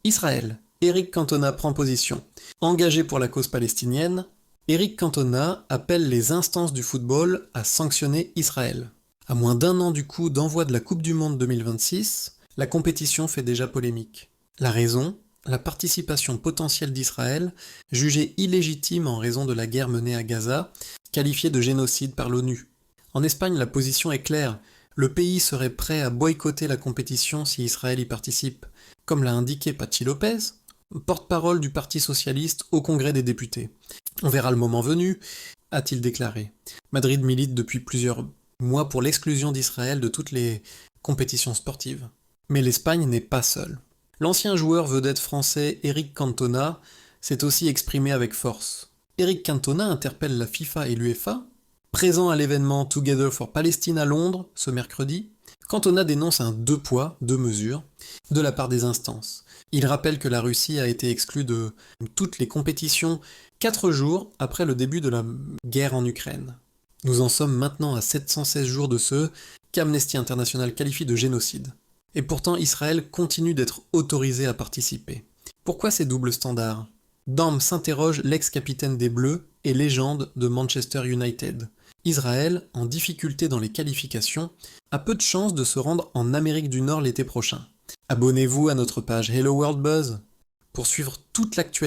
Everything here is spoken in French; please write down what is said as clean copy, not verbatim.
Israël. Eric Cantona prend position. Engagé pour la cause palestinienne, Eric Cantona appelle les instances du football à sanctionner Israël. À moins d'un an du coup d'envoi de la Coupe du Monde 2026, la compétition fait déjà polémique. La raison ? La participation potentielle d'Israël, jugée illégitime en raison de la guerre menée à Gaza, qualifiée de génocide par l'ONU. En Espagne, la position est claire. Le pays serait prêt à boycotter la compétition si Israël y participe, comme l'a indiqué Patxi López, porte-parole du Parti socialiste au Congrès des députés. On verra le moment venu, a-t-il déclaré. Madrid milite depuis plusieurs mois pour l'exclusion d'Israël de toutes les compétitions sportives. Mais l'Espagne n'est pas seule. L'ancien joueur vedette français Eric Cantona s'est aussi exprimé avec force. Eric Cantona interpelle la FIFA et l'UEFA. Présent à l'événement Together for Palestine à Londres ce mercredi, Cantona dénonce un deux poids, deux mesures de la part des instances. Il rappelle que la Russie a été exclue de toutes les compétitions 4 jours après le début de la guerre en Ukraine. Nous en sommes maintenant à 716 jours de ce qu'Amnesty International qualifie de génocide. Et pourtant Israël continue d'être autorisé à participer. Pourquoi ces doubles standards ? Dam s'interroge l'ex-capitaine des Bleus et légende de Manchester United. Israël, en difficulté dans les qualifications, a peu de chances de se rendre en Amérique du Nord l'été prochain. Abonnez-vous à notre page Hello World Buzz pour suivre toute l'actualité